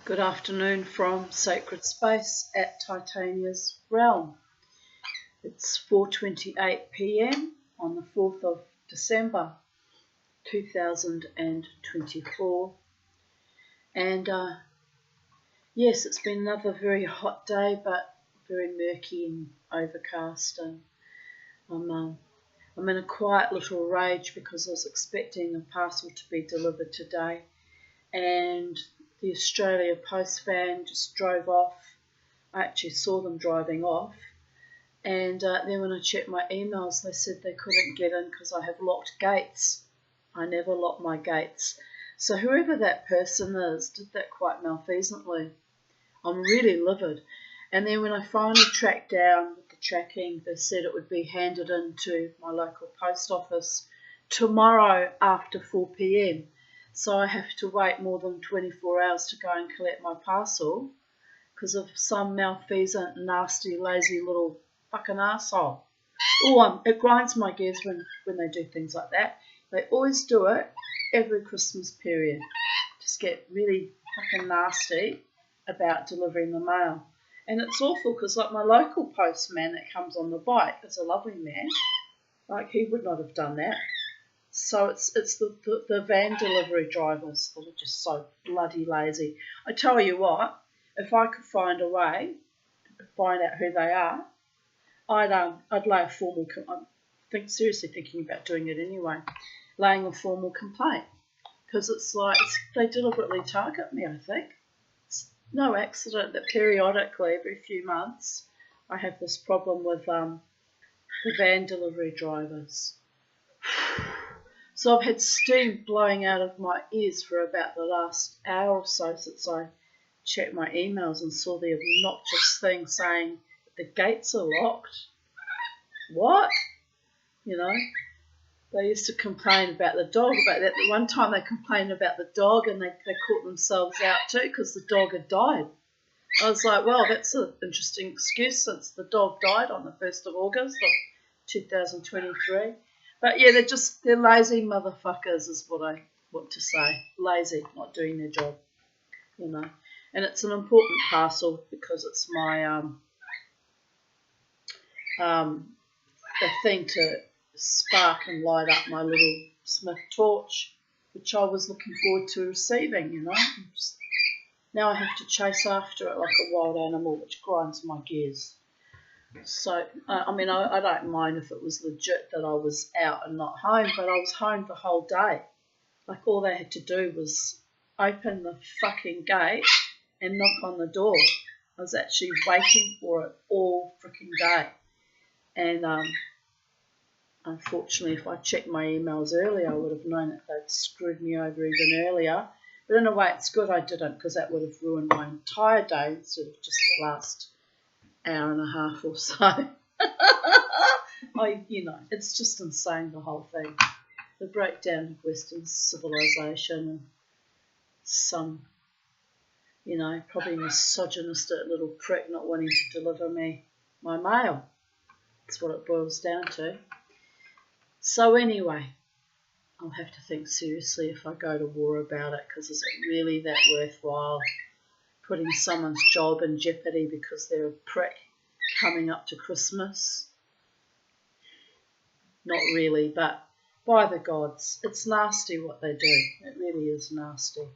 Good afternoon from Sacred Space at Titania's Realm. It's 4:28 p.m. on the 4th of December 2024, and yes, it's been another very hot day, but very murky and overcast, and I'm in a quiet little rage because I was expecting a parcel to be delivered today, and the Australia Post van just drove off. I actually saw them driving off, and then when I checked my emails, they said they couldn't get in because I have locked gates. I never lock my gates. So whoever that person is did that quite malfeasantly. I'm really livid. And then when I finally tracked down with the tracking, they said it would be handed in to my local post office tomorrow after 4 p.m. So I have to wait more than 24 hours to go and collect my parcel because of some malfeasant, nasty, lazy little fucking arsehole. Oh, it grinds my gears when they do things like that. They always do it every Christmas period. Just get really fucking nasty about delivering the mail. And it's awful because, like, my local postman that comes on the bike is a lovely man. Like, he would not have done that. So it's the van delivery drivers that are just so bloody lazy. I tell you what, if I could find a way to find out who they are, I'd lay a formal. I'm seriously thinking about doing it anyway, laying a formal complaint, because it's like they deliberately target me. I think it's no accident that periodically, every few months, I have this problem with the van delivery drivers. So I've had steam blowing out of my ears for about the last hour or so since I checked my emails and saw the obnoxious thing saying the gates are locked. What? You know, they used to complain about the dog, about that. One time they complained about the dog and they caught themselves out too because the dog had died. I was like, well, that's an interesting excuse since the dog died on the 1st of August of 2023. But yeah, they're lazy motherfuckers is what I want to say. Lazy, not doing their job, you know. And it's an important parcel because it's my the thing to spark and light up my little Smith torch, which I was looking forward to receiving, you know. Now I have to chase after it like a wild animal, which grinds my gears. So, I mean, I don't mind if it was legit that I was out and not home, but I was home the whole day. Like, all they had to do was open the fucking gate and knock on the door. I was actually waiting for it all freaking day. And unfortunately, if I checked my emails earlier, I would have known that they'd screwed me over even earlier. But in a way, it's good I didn't, because that would have ruined my entire day instead of just the last hour and a half or so. It's just insane, the whole thing. The breakdown of Western civilization and some, probably misogynistic little prick not wanting to deliver me my mail. That's what it boils down to. So anyway, I'll have to think seriously if I go to war about it, because is it really that worthwhile putting someone's job in jeopardy because they're a prick coming up to Christmas? Not really, but by the gods, it's nasty what they do. It really is nasty.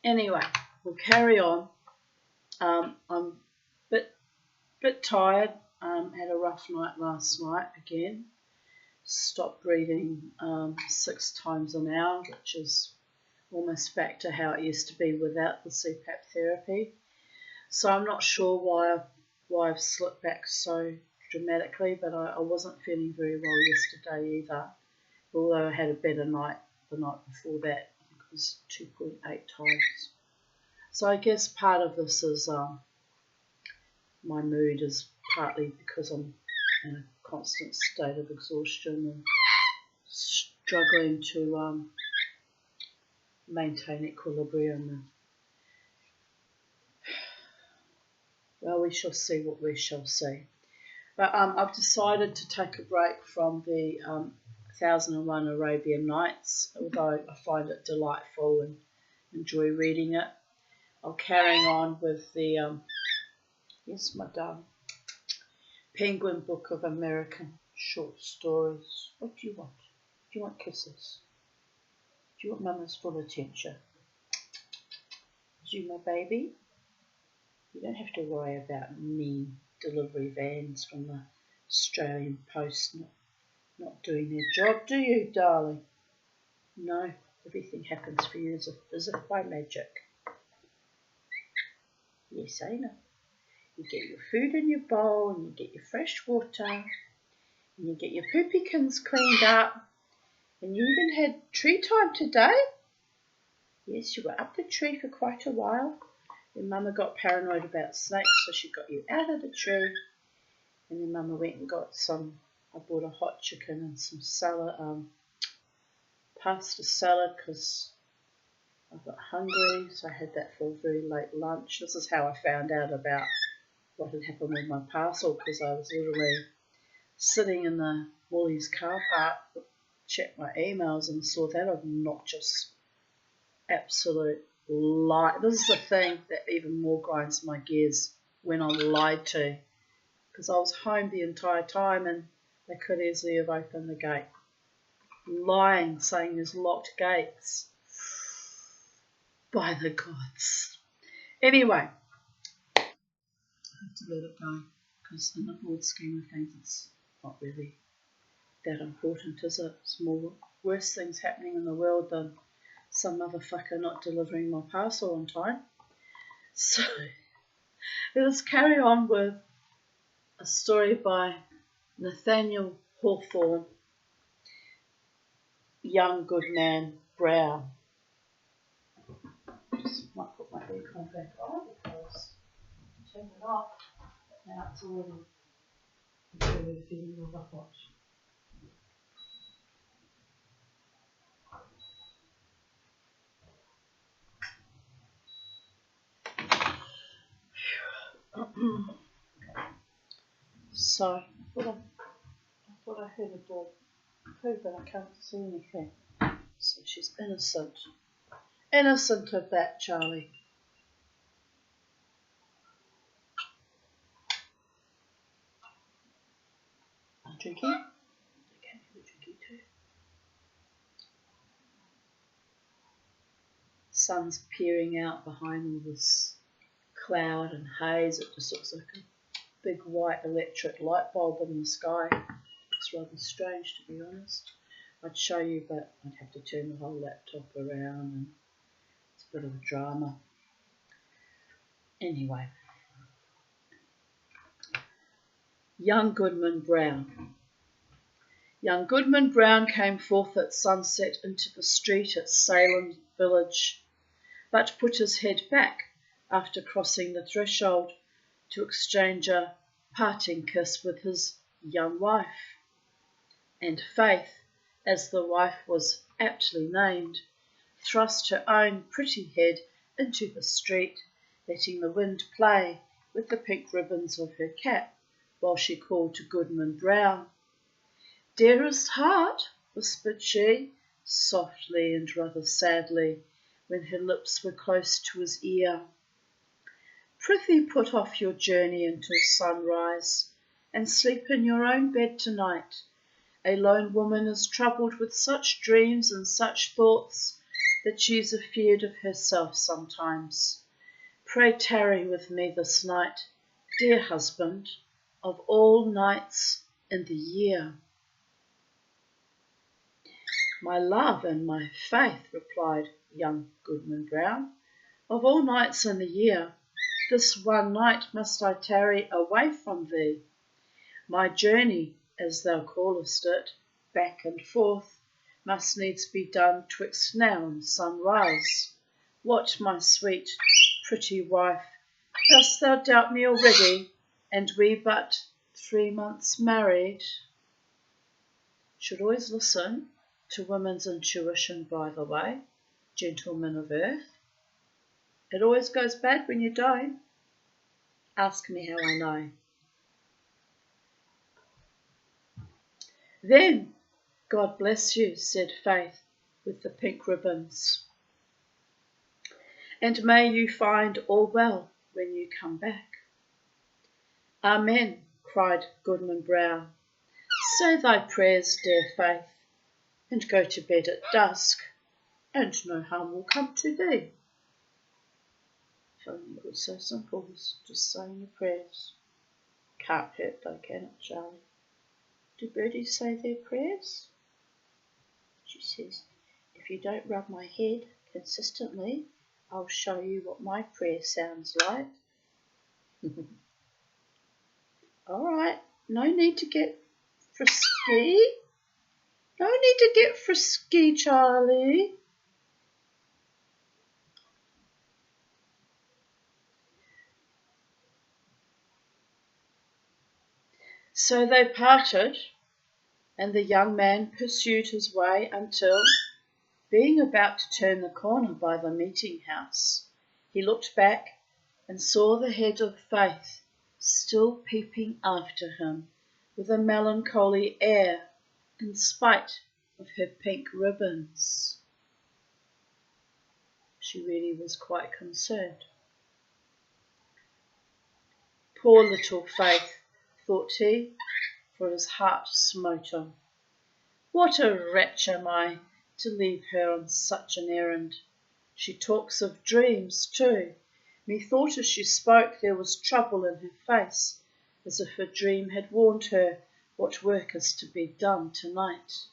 Anyway, we'll carry on. I'm a bit tired. Had a rough night last night again. Stopped breathing 6 times an hour, which is almost back to how it used to be without the CPAP therapy. So I'm not sure why I've slipped back so dramatically, but I wasn't feeling very well yesterday either, although I had a better night the night before that. I think it was 2.8 times. So I guess part of this is my mood is partly because I'm in a constant state of exhaustion and struggling to maintain equilibrium. Well, we shall see what we shall see. But I've decided to take a break from the 1001 Arabian Nights, although I find it delightful and enjoy reading it. I'm carrying on with the, yes, my darling, Penguin Book of American Short Stories. What do you want? Do you want kisses? Do you want Mama's full attention? Do you, my baby? You don't have to worry about mean delivery vans from the Australian Post not doing their job, do you, darling? No, everything happens for you as if by magic. Yes, I know. You get your food in your bowl, and you get your fresh water, and you get your poopykins cleaned up, and you even had tree time today. Yes, you were up the tree for quite a while. Then Mama got paranoid about snakes, so she got you out of the tree. And then Mama went and got I bought a hot chicken and some salad, pasta salad, because I got hungry, so I had that for a very late lunch. This is how I found out about what had happened with my parcel, because I was literally sitting in the Woolies car park, checked my emails and saw that obnoxious, absolute lie. This is the thing that even more grinds my gears, when I'm lied to, because I was home the entire time and they could easily have opened the gate. Lying, saying there's locked gates. By the gods. Anyway, I have to let it go, because in the broad scheme of things it's not really that important, is it? There's more worse things happening in the world than some motherfucker not delivering my parcel on time. So let us carry on with a story by Nathaniel Hawthorne, Young Goodman Brown. Just might put my aircon back on because I turned it off. Now it's already feeling rather hot. So I thought I heard a dog poo, but I can't see anything. So she's innocent. Innocent of that, Charlie. I'm drinking. Okay, you're drinking too. Sun's peering out behind all this cloud and haze. It just looks like a big white electric light bulb in the sky. It's rather strange, to be honest. I'd show you, but I'd have to turn the whole laptop around and it's a bit of a drama. Anyway, Young Goodman Brown. Young Goodman Brown came forth at sunset into the street at Salem village, but put his head back after crossing the threshold to exchange a parting kiss with his young wife. And Faith, as the wife was aptly named, thrust her own pretty head into the street, letting the wind play with the pink ribbons of her cap, while she called to Goodman Brown. "Dearest heart," whispered she, softly and rather sadly, when her lips were close to his ear, "prithee put off your journey until sunrise, and sleep in your own bed tonight. A lone woman is troubled with such dreams and such thoughts that she is afeard of herself sometimes. Pray tarry with me this night, dear husband, of all nights in the year." "My love and my faith," replied young Goodman Brown, "of all nights in the year, this one night must I tarry away from thee. My journey, as thou callest it, back and forth, must needs be done twixt now and sunrise. What, my sweet, pretty wife, dost thou doubt me already, and we but 3 months married?" Should always listen to women's intuition, by the way, gentlemen of earth. It always goes bad when you don't. Ask me how I know. "Then, God bless you," said Faith with the pink ribbons. and may you find all well when you come back." "Amen," cried Goodman Brown. "Say thy prayers, dear Faith, and go to bed at dusk, and no harm will come to thee." If only it was so simple as just saying your prayers. Can't hurt though, can it, Charlie? Do birdies say their prayers? She says, "If you don't rub my head consistently, I'll show you what my prayer sounds like." All right, no need to get frisky. No need to get frisky, Charlie. So they parted, and the young man pursued his way until, being about to turn the corner by the meeting house, he looked back and saw the head of Faith still peeping after him with a melancholy air in spite of her pink ribbons. She really was quite concerned. Poor little Faith, thought he, for his heart smote him. What a wretch am I to leave her on such an errand. She talks of dreams too. Methought as she spoke there was trouble in her face, as if a dream had warned her what work is to be done tonight.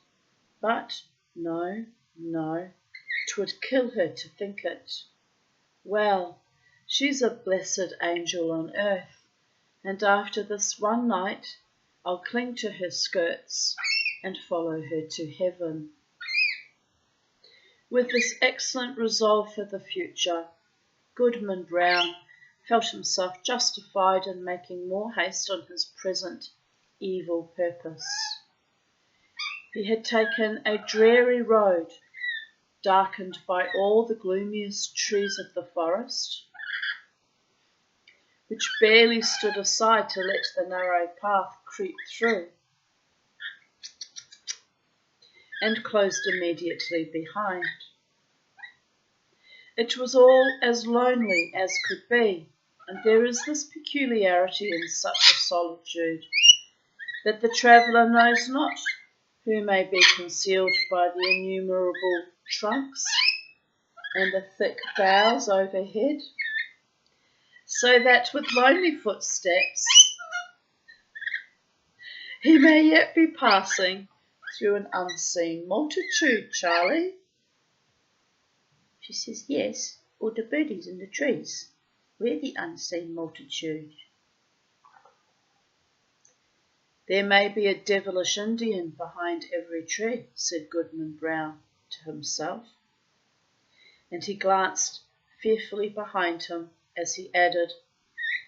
But no, 'twould kill her to think it. Well, she's a blessed angel on earth, and after this one night I'll cling to her skirts and follow her to heaven. With this excellent resolve for the future, Goodman Brown felt himself justified in making more haste on his present evil purpose. He had taken a dreary road, darkened by all the gloomiest trees of the forest, which barely stood aside to let the narrow path creep through, and closed immediately behind. It was all as lonely as could be, and there is this peculiarity in such a solitude, that the traveller knows not who may be concealed by the innumerable trunks and the thick boughs overhead, so that with lonely footsteps he may yet be passing through an unseen multitude, Charlie. She says, "Yes, or the birdies in the trees. We're the unseen multitude." "There may be a devilish Indian behind every tree," said Goodman Brown to himself, and he glanced fearfully behind him as he added,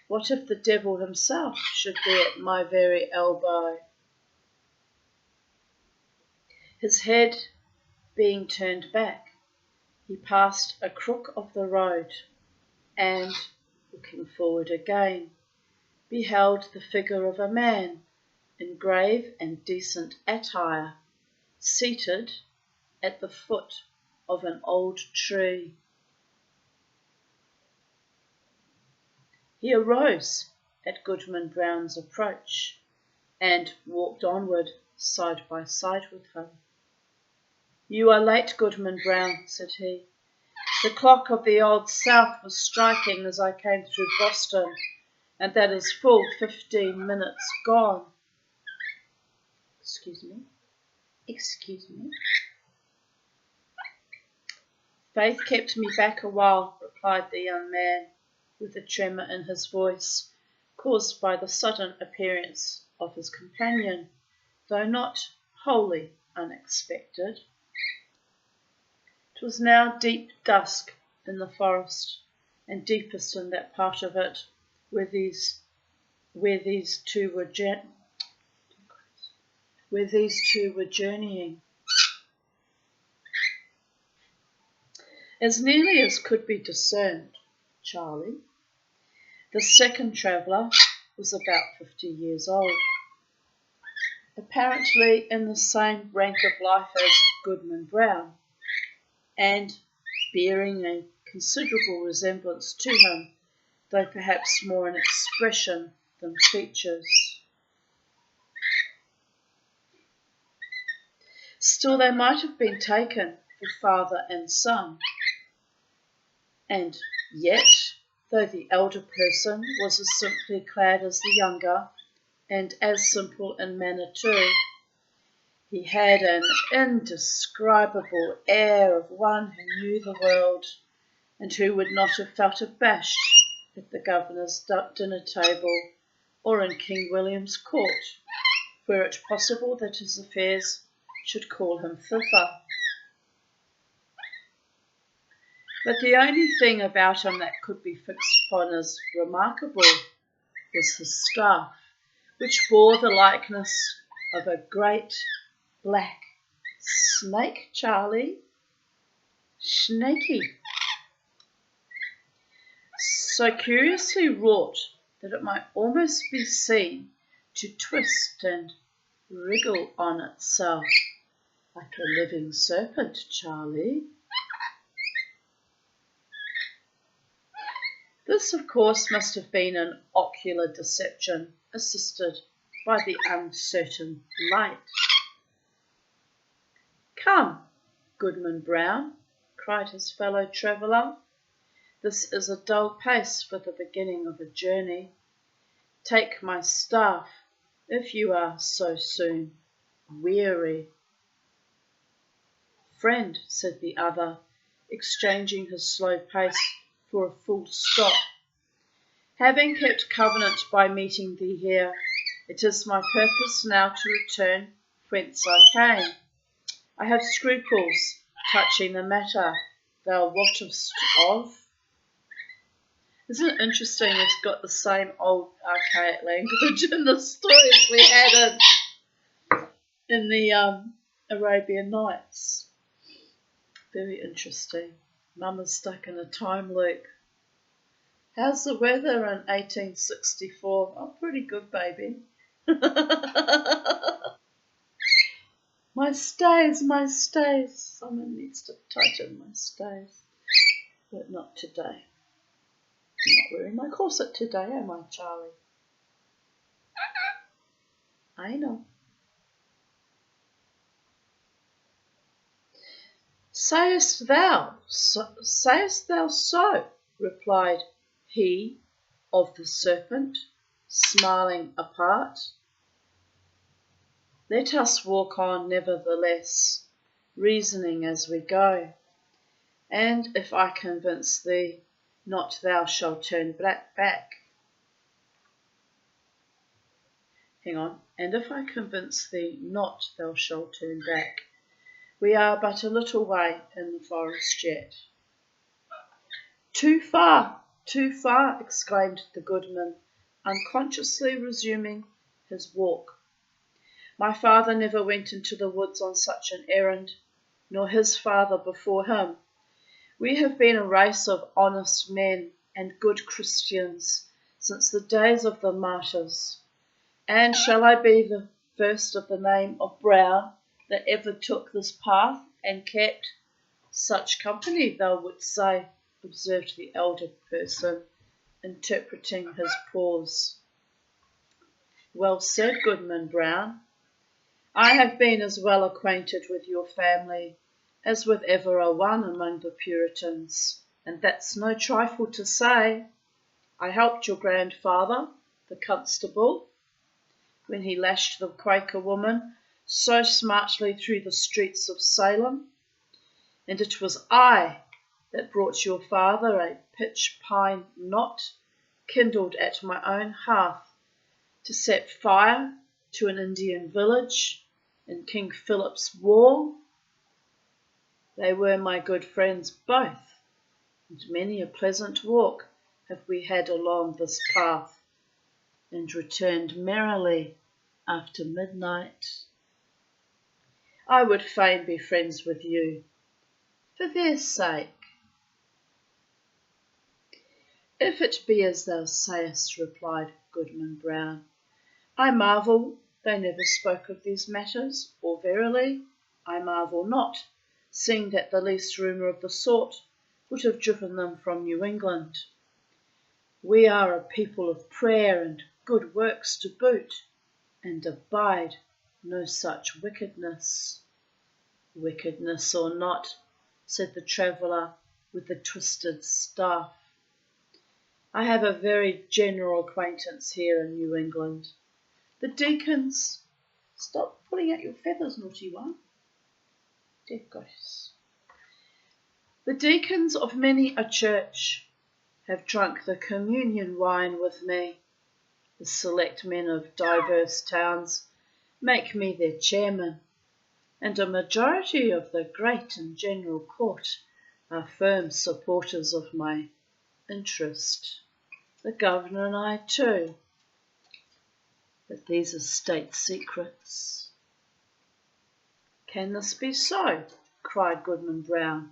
"What if the devil himself should be at my very elbow?" His head being turned back, he passed a crook of the road, and, looking forward again, beheld the figure of a man in grave and decent attire, seated at the foot of an old tree. He arose at Goodman Brown's approach, and walked onward side by side with him. "You are late, Goodman Brown," said he. "The clock of the Old South was striking as I came through Boston, and that is full 15 minutes gone." Excuse me. "Faith kept me back a while," replied the young man, with a tremor in his voice, caused by the sudden appearance of his companion, though not wholly unexpected. It was now deep dusk in the forest, and deepest in that part of it where these two were journeying. As nearly as could be discerned, Charlie, the second traveller, was about 50 years old, apparently in the same rank of life as Goodman Brown, and bearing a considerable resemblance to him, though perhaps more in expression than features. Still, they might have been taken for father and son. And yet, though the elder person was as simply clad as the younger, and as simple in manner too, he had an indescribable air of one who knew the world, and who would not have felt abashed at the governor's dinner table, or in King William's court, were it possible that his affairs should call him thither. But the only thing about him that could be fixed upon as remarkable was his staff, which bore the likeness of a great black snake, Charlie. Snaky. So curiously wrought that it might almost be seen to twist and wriggle on itself like a living serpent, Charlie. This, of course, must have been an ocular deception assisted by the uncertain light. Come, Goodman Brown, cried his fellow traveller, this is a dull pace for the beginning of a journey. Take my staff, if you are so soon weary. Friend, said the other, exchanging his slow pace for a full stop. Having kept covenant by meeting thee here, it is my purpose now to return whence I came. I have scruples touching the matter thou wottest of. Isn't it interesting it's got the same old archaic language in the stories we had in the Arabian Nights? Very interesting. Mama's stuck in a time loop. How's the weather in 1864? Oh, pretty good, baby. My stays. Someone needs to tighten my stays. But not today. I'm not wearing my corset today, am I, Charlie? I know. Sayest thou so? Replied he of the serpent, smiling apart. Let us walk on nevertheless, reasoning as we go, and if I convince thee, not thou shalt turn back. Hang on. And if I convince thee not, thou shalt turn back. We are but a little way in the forest yet. Too far, exclaimed the Goodman, unconsciously resuming his walk. My father never went into the woods on such an errand, nor his father before him. We have been a race of honest men and good Christians since the days of the martyrs. And shall I be the first of the name of Brown that ever took this path and kept such company, thou wouldst say, observed the elder person, interpreting his pause. Well said, Goodman Brown. I have been as well acquainted with your family as with ever a one among the Puritans, and that's no trifle to say. I helped your grandfather, the constable, when he lashed the Quaker woman so smartly through the streets of Salem, and it was I that brought your father a pitch pine knot kindled at my own hearth to set fire to an Indian village in King Philip's War. They were my good friends both, and many a pleasant walk have we had along this path, and returned merrily after midnight. I would fain be friends with you, for their sake. If it be as thou sayest, replied Goodman Brown, I marvel they never spoke of these matters, or verily, I marvel not, seeing that the least rumour of the sort would have driven them from New England. We are a people of prayer and good works to boot, and abide no such wickedness. Wickedness or not, said the traveller with the twisted staff, I have a very general acquaintance here in New England. The deacons, stop pulling out your feathers, naughty one. Dear goddess. The deacons of many a church have drunk the communion wine with me. The select men of diverse towns make me their chairman, and a majority of the great and general court are firm supporters of my interest. The governor and I too. But these are state secrets. Can this be so? Cried Goodman Brown,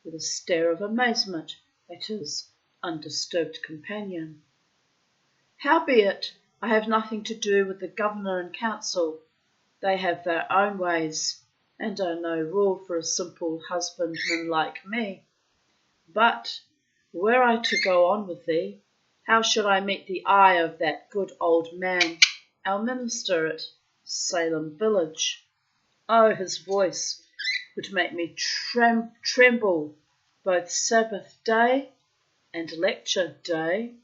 with a stare of amazement at his undisturbed companion. Howbeit, I have nothing to do with the governor and council. They have their own ways, and are no rule for a simple husbandman like me. But, were I to go on with thee, how should I meet the eye of that good old man, our minister at Salem village? Oh, his voice would make me tremble both Sabbath day and lecture day.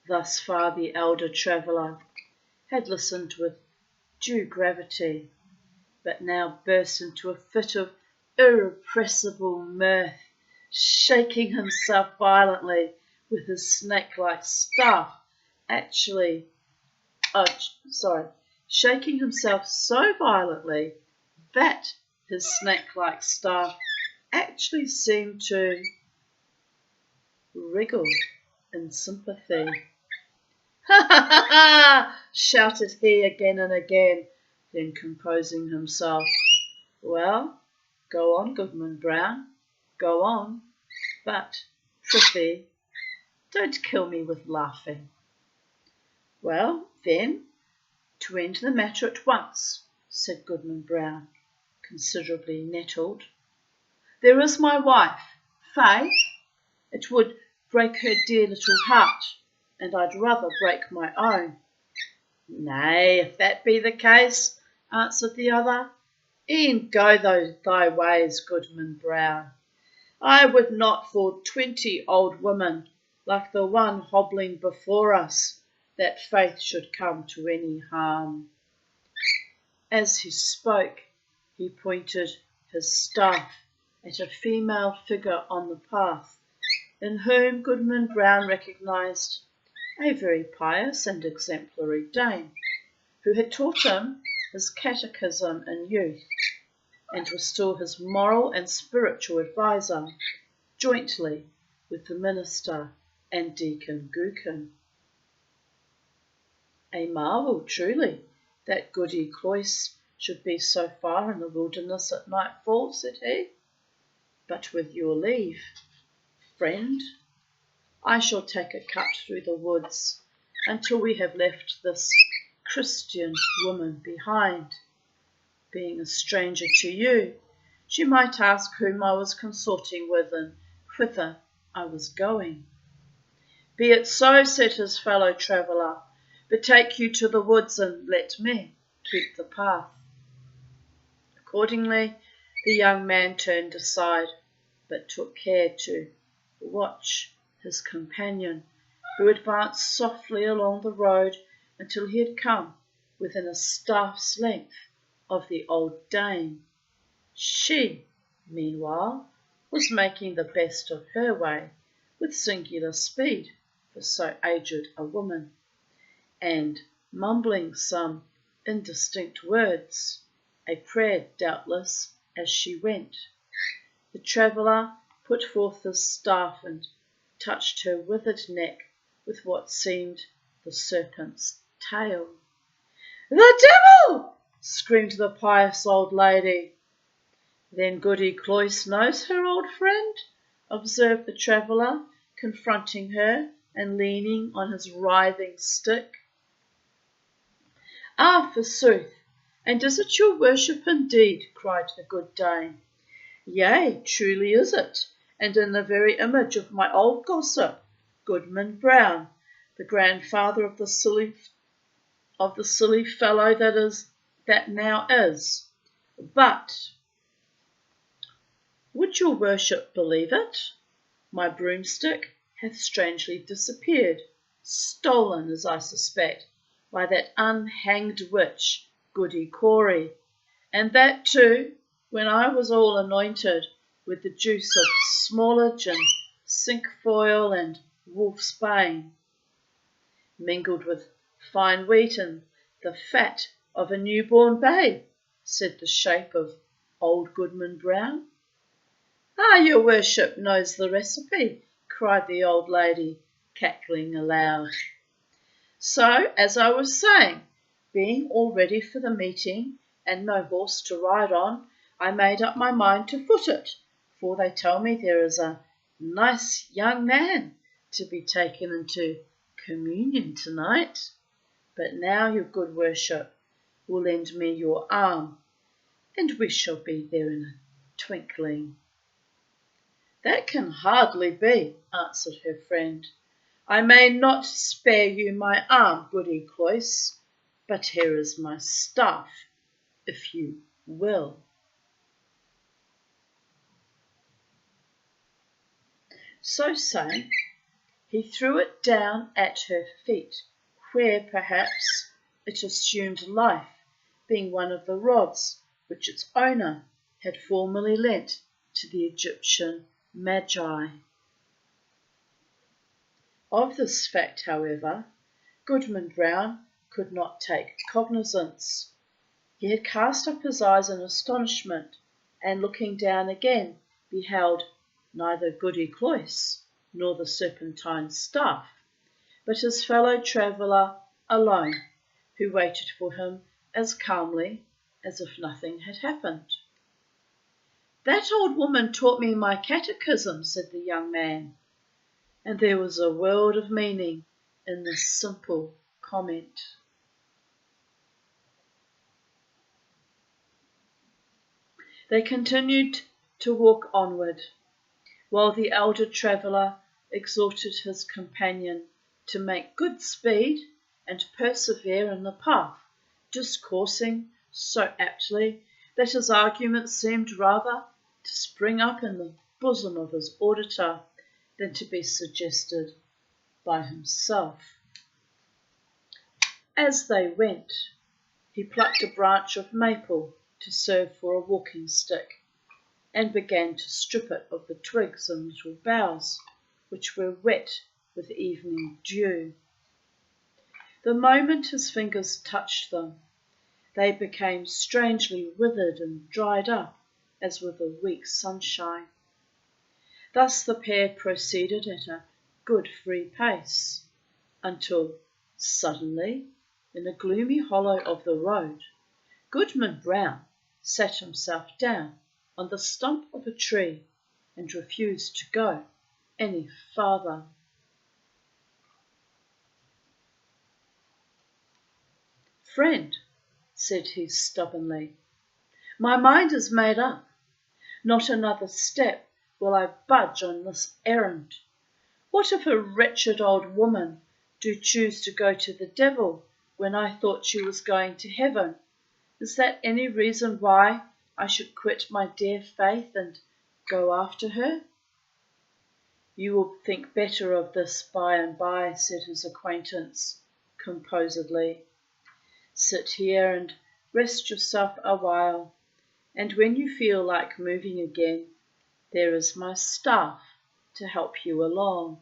Thus far the elder traveller had listened with due gravity, but now burst into a fit of irrepressible mirth, shaking himself violently with his snake-like staff, shaking himself so violently that his snake-like staff actually seemed to wriggle in sympathy. Ha ha ha ha! Shouted he again and again, then composing himself. Well, go on, Goodman Brown, go on, but, prithee, don't kill me with laughing. Well, then, to end the matter at once, said Goodman Brown, considerably nettled. There is my wife, Faith. It would break her dear little heart, and I'd rather break my own. Nay, if that be the case, answered the other, e'en go thy ways, Goodman Brown. I would not for 20 old women, like the one hobbling before us, that Faith should come to any harm. As he spoke, he pointed his staff at a female figure on the path, in whom Goodman Brown recognised a very pious and exemplary dame, who had taught him his catechism in youth, and was still his moral and spiritual adviser, jointly with the minister and Deacon Gookin. A marvel, truly, that Goody Cloyce should be so far in the wilderness at nightfall, said he. But with your leave, friend, I shall take a cut through the woods until we have left this Christian woman behind. Being a stranger to you, she might ask whom I was consorting with and whither I was going. Be it so, said his fellow traveller, betake you to the woods and let me keep the path. Accordingly, the young man turned aside, but took care to watch his companion, who advanced softly along the road until he had come within a staff's length of the old dame. She, meanwhile, was making the best of her way with singular speed for so aged a woman, and mumbling some indistinct words, a prayer doubtless, as she went. The traveller put forth his staff and touched her withered neck with what seemed the serpent's tail. The devil! Screamed the pious old lady. Then Goody Cloyce knows her old friend, observed the traveller, confronting her and leaning on his writhing stick. Ah, forsooth, and is it your worship indeed? Cried the good dame. Yea, truly is it, and in the very image of my old gossip, Goodman Brown, the grandfather of the silly fellow that now is. But would your worship believe it? My broomstick hath strangely disappeared, stolen, as I suspect, by that unhanged witch, Goody Corey, and that too when I was all anointed with the juice of smallage and cinquefoil and wolfsbane, mingled with fine wheat and the fat of a newborn babe, said the shape of old Goodman Brown. Ah, your worship knows the recipe, cried the old lady, cackling aloud. So, as I was saying, being all ready for the meeting and no horse to ride on, I made up my mind to foot it, for they tell me there is a nice young man to be taken into communion tonight. But now your good worship will lend me your arm, and we shall be there in a twinkling. That can hardly be, answered her friend. I may not spare you my arm, Goody Cloyce, but here is my staff, if you will. So saying, he threw it down at her feet, where, perhaps, it assumed life, being one of the rods which its owner had formerly lent to the Egyptian Magi. Of this fact, however, Goodman Brown could not take cognizance. He had cast up his eyes in astonishment, and looking down again, beheld neither Goody Cloyce nor the serpentine staff, but his fellow traveller alone, who waited for him as calmly as if nothing had happened. That old woman taught me my catechism, said the young man, and there was a world of meaning in this simple comment. They continued to walk onward, while the elder traveller exhorted his companion to make good speed and persevere in the path, discoursing so aptly that his arguments seemed rather to spring up in the bosom of his auditor than to be suggested by himself. As they went, he plucked a branch of maple to serve for a walking stick, and began to strip it of the twigs and little boughs, which were wet with evening dew. The moment his fingers touched them, they became strangely withered and dried up, as with a week's sunshine. Thus the pair proceeded at a good free pace, until suddenly, in a gloomy hollow of the road, Goodman Brown sat himself down on the stump of a tree and refused to go any farther. Friend, said he stubbornly, my mind is made up. Not another step will I budge on this errand. What if a wretched old woman do choose to go to the devil when I thought she was going to heaven? Is that any reason why I should quit my dear faith and go after her? You will think better of this by and by, said his acquaintance composedly. Sit here and rest yourself a while, and when you feel like moving again, there is my staff to help you along.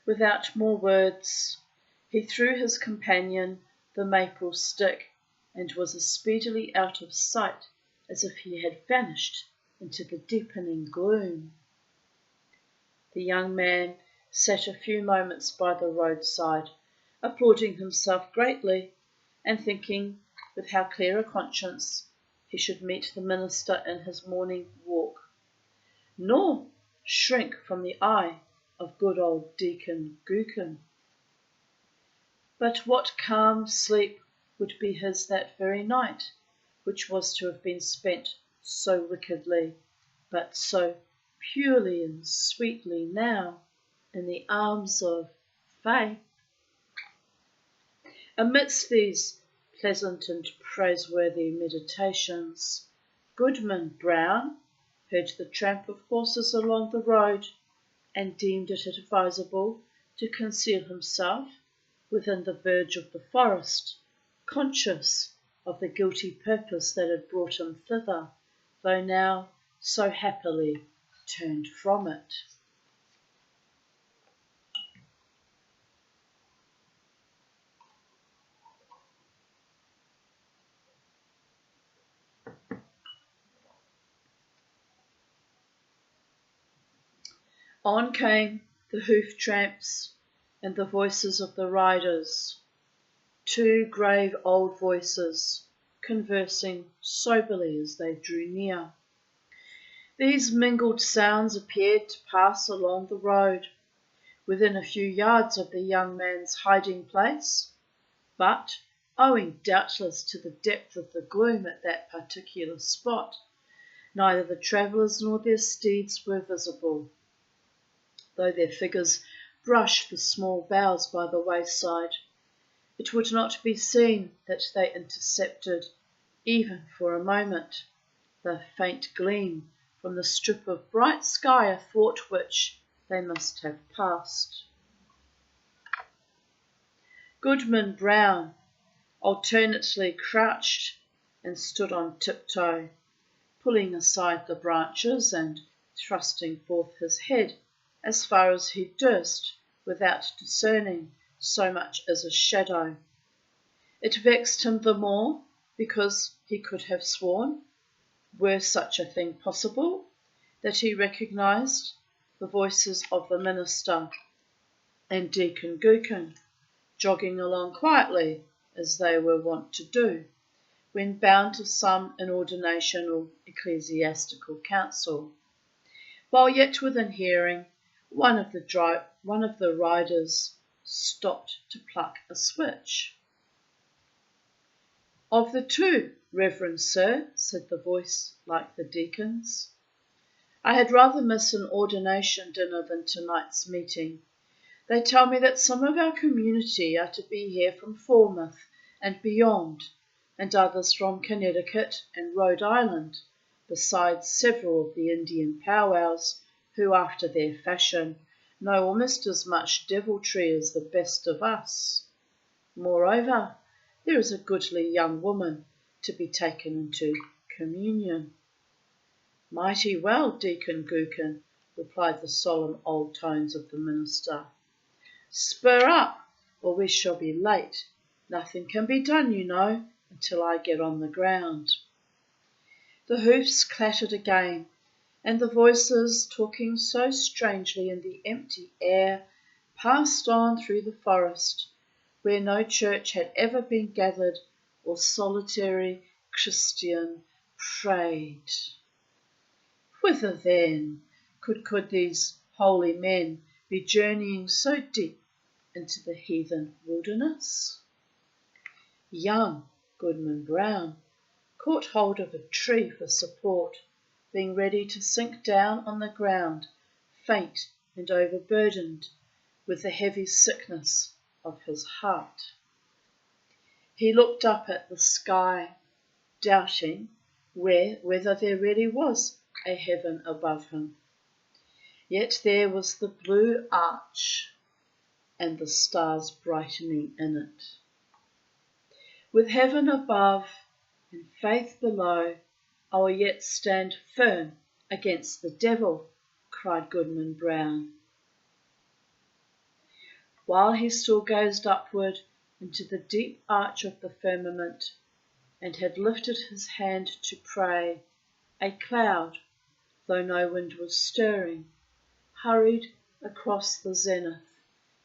Without more words, he threw his companion the maple stick and was as speedily out of sight as if he had vanished into the deepening gloom. The young man sat a few moments by the roadside, applauding himself greatly, and thinking with how clear a conscience he should meet the minister in his morning walk, nor shrink from the eye of good old Deacon Gookin. But what calm sleep would be his that very night, which was to have been spent so wickedly but so purely and sweetly now in the arms of faith. Amidst these pleasant and praiseworthy meditations, Goodman Brown heard the tramp of horses along the road and deemed it advisable to conceal himself within the verge of the forest, conscious of the guilty purpose that had brought him thither, though now so happily turned from it. On came the hoof tramps and the voices of the riders, two grave old voices, conversing soberly as they drew near. These mingled sounds appeared to pass along the road, within a few yards of the young man's hiding place, but, owing doubtless to the depth of the gloom at that particular spot, neither the travellers nor their steeds were visible, though their figures brushed the small boughs by the wayside. It would not be seen that they intercepted, even for a moment, the faint gleam from the strip of bright sky athwart which they must have passed. Goodman Brown alternately crouched and stood on tiptoe, pulling aside the branches and thrusting forth his head as far as he durst without discerning so much as a shadow. It vexed him the more because he could have sworn, were such a thing possible, that he recognised the voices of the minister and Deacon Goodman, jogging along quietly as they were wont to do when bound to some inordination or ecclesiastical council. While yet within hearing, one of the riders stopped to pluck a switch. "Of the two, reverend sir," said the voice like the deacon's. "I had rather miss an ordination dinner than tonight's meeting. They tell me that some of our community are to be here from Falmouth and beyond, and others from Connecticut and Rhode Island, besides several of the Indian powwows, who, after their fashion, know almost as much deviltry as the best of us. Moreover, there is a goodly young woman to be taken into communion." "Mighty well, Deacon Goodman," replied the solemn old tones of the minister. "Spur up, or we shall be late. Nothing can be done, you know, until I get on the ground." The hoofs clattered again, and the voices, talking so strangely in the empty air, passed on through the forest, where no church had ever been gathered or solitary Christian prayed. Whither then could these holy men be journeying so deep into the heathen wilderness? Young Goodman Brown caught hold of a tree for support, being ready to sink down on the ground, faint and overburdened with the heavy sickness of his heart. He looked up at the sky, doubting whether there really was a heaven above him. Yet there was the blue arch and the stars brightening in it. With heaven above and faith below, I will yet stand firm against the devil, cried Goodman Brown. While he still gazed upward into the deep arch of the firmament, and had lifted his hand to pray, a cloud, though no wind was stirring, hurried across the zenith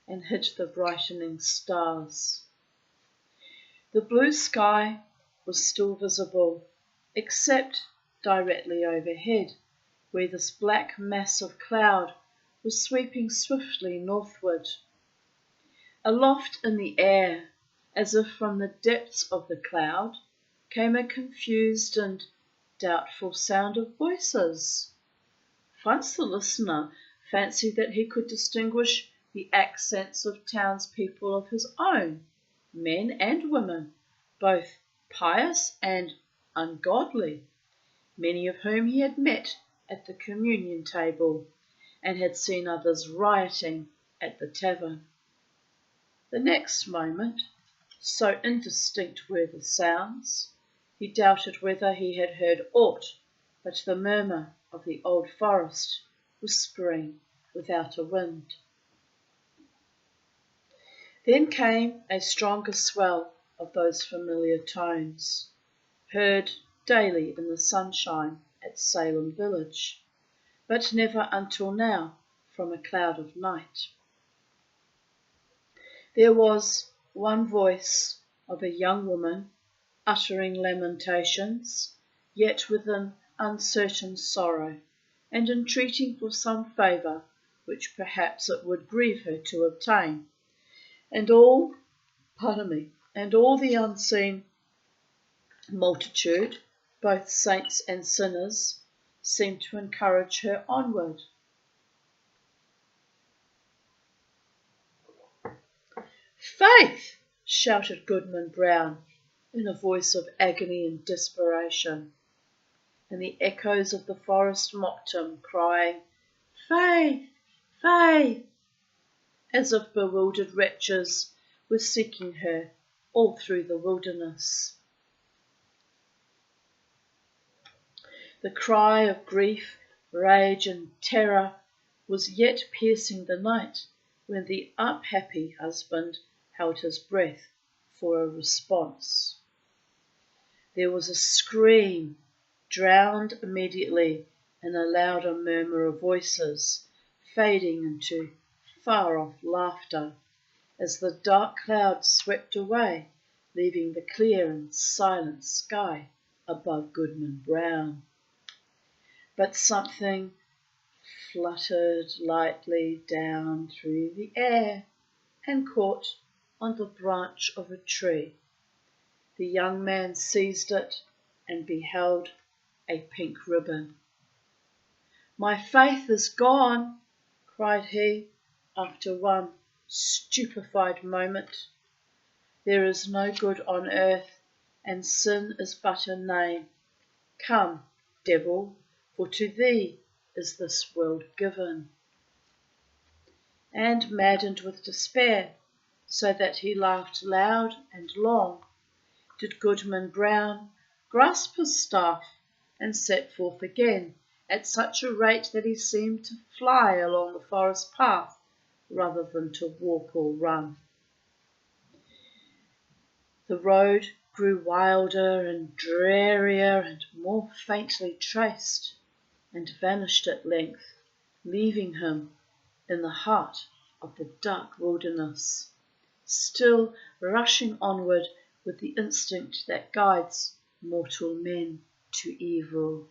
and hid the brightening stars. The blue sky was still visible, except directly overhead, where this black mass of cloud was sweeping swiftly northward. Aloft in the air, as if from the depths of the cloud, came a confused and doubtful sound of voices. Once the listener fancied that he could distinguish the accents of townspeople of his own, men and women, both pious and ungodly, many of whom he had met at the communion table, and had seen others rioting at the tavern. The next moment, so indistinct were the sounds, he doubted whether he had heard aught but the murmur of the old forest whispering without a wind. Then came a stronger swell of those familiar tones, heard daily in the sunshine at Salem village, but never until now from a cloud of night. There was one voice of a young woman uttering lamentations, yet with an uncertain sorrow, and entreating for some favour which perhaps it would grieve her to obtain, and all the unseen multitude, both saints and sinners, seemed to encourage her onward. "Faith!" shouted Goodman Brown, in a voice of agony and desperation, and the echoes of the forest mocked him, crying, "Faith! Faith!" as if bewildered wretches were seeking her all through the wilderness. The cry of grief, rage, and terror was yet piercing the night when the unhappy husband held his breath for a response. There was a scream, drowned immediately in a louder murmur of voices, fading into far-off laughter, as the dark clouds swept away, leaving the clear and silent sky above Goodman Brown. But something fluttered lightly down through the air and caught on the branch of a tree. The young man seized it and beheld a pink ribbon. "My faith is gone," cried he, after one stupefied moment. "There is no good on earth, and sin is but a name. Come, devil, for to thee is this world given." And maddened with despair, so that he laughed loud and long, did Goodman Brown grasp his staff and set forth again, at such a rate that he seemed to fly along the forest path rather than to walk or run. The road grew wilder and drearier and more faintly traced, and vanished at length, leaving him in the heart of the dark wilderness, still rushing onward with the instinct that guides mortal men to evil.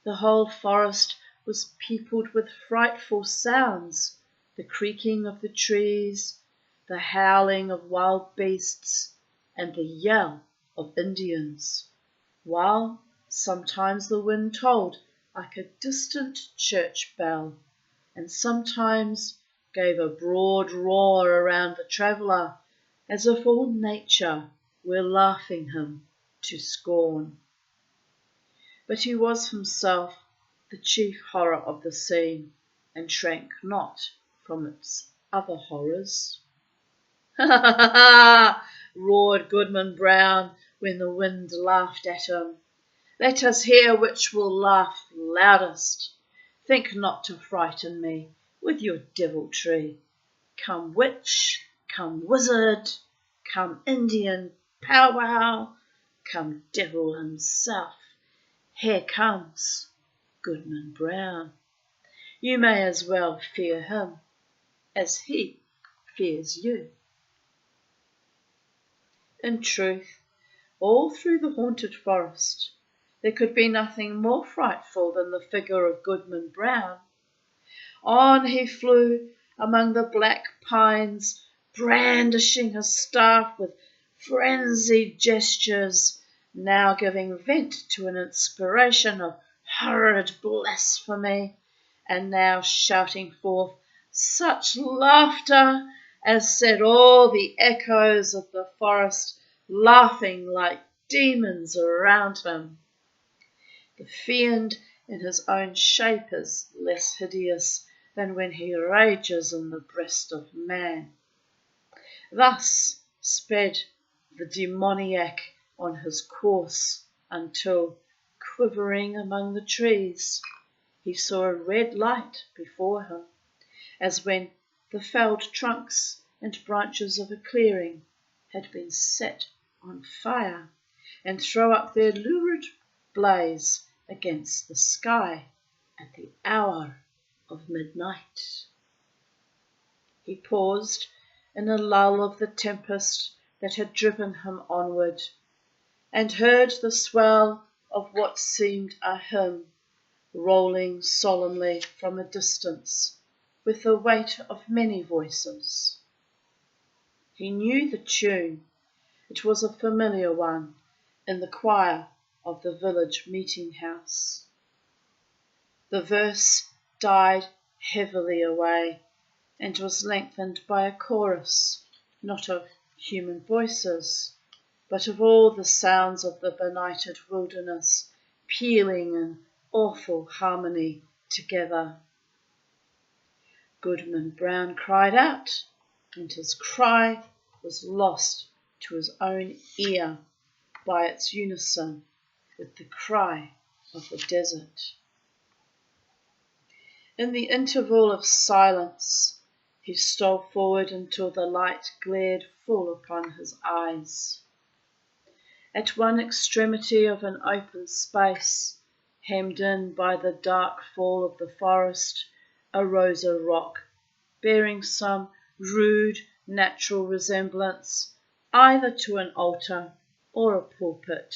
The whole forest was peopled with frightful sounds, the creaking of the trees, the howling of wild beasts, and the yell of Indians, while sometimes the wind tolled like a distant church bell, and sometimes gave a broad roar around the traveller, as if all nature were laughing him to scorn. But he was himself the chief horror of the scene, and shrank not from its other horrors. "Ha ha ha ha!" roared Goodman Brown when the wind laughed at him. "Let us hear which will laugh loudest. Think not to frighten me with your deviltry. Come witch, come wizard, come Indian powwow, come devil himself. Here comes Goodman Brown. You may as well fear him as he fears you." In truth, all through the haunted forest, there could be nothing more frightful than the figure of Goodman Brown. On he flew among the black pines, brandishing his staff with frenzied gestures, now giving vent to an inspiration of horrid blasphemy, and now shouting forth such laughter as set all the echoes of the forest laughing like demons around him. The fiend in his own shape is less hideous than when he rages in the breast of man. Thus sped the demoniac on his course until, quivering among the trees, he saw a red light before him, as when the felled trunks and branches of a clearing had been set on fire and throw up their lurid blaze against the sky at the hour of midnight. He paused in a lull of the tempest that had driven him onward, and heard the swell of what seemed a hymn rolling solemnly from a distance with the weight of many voices. He knew the tune. It was a familiar one in the choir of the village meeting house. The verse died heavily away and was lengthened by a chorus, not of human voices, but of all the sounds of the benighted wilderness pealing in awful harmony together. Goodman Brown cried out, and his cry was lost to his own ear by its unison with the cry of the desert. In the interval of silence, he stole forward until the light glared full upon his eyes. At one extremity of an open space, hemmed in by the dark fall of the forest, arose a rock, bearing some rude natural resemblance either to an altar or a pulpit,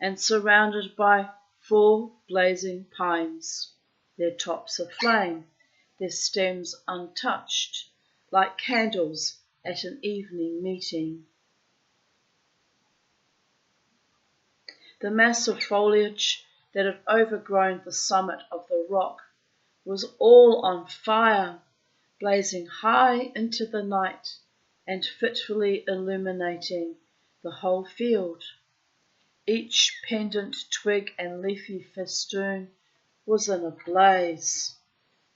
and surrounded by 4 blazing pines, their tops aflame, their stems untouched, like candles at an evening meeting. The mass of foliage that had overgrown the summit of the rock was all on fire, blazing high into the night and fitfully illuminating the whole field. Each pendant twig and leafy festoon was in a blaze.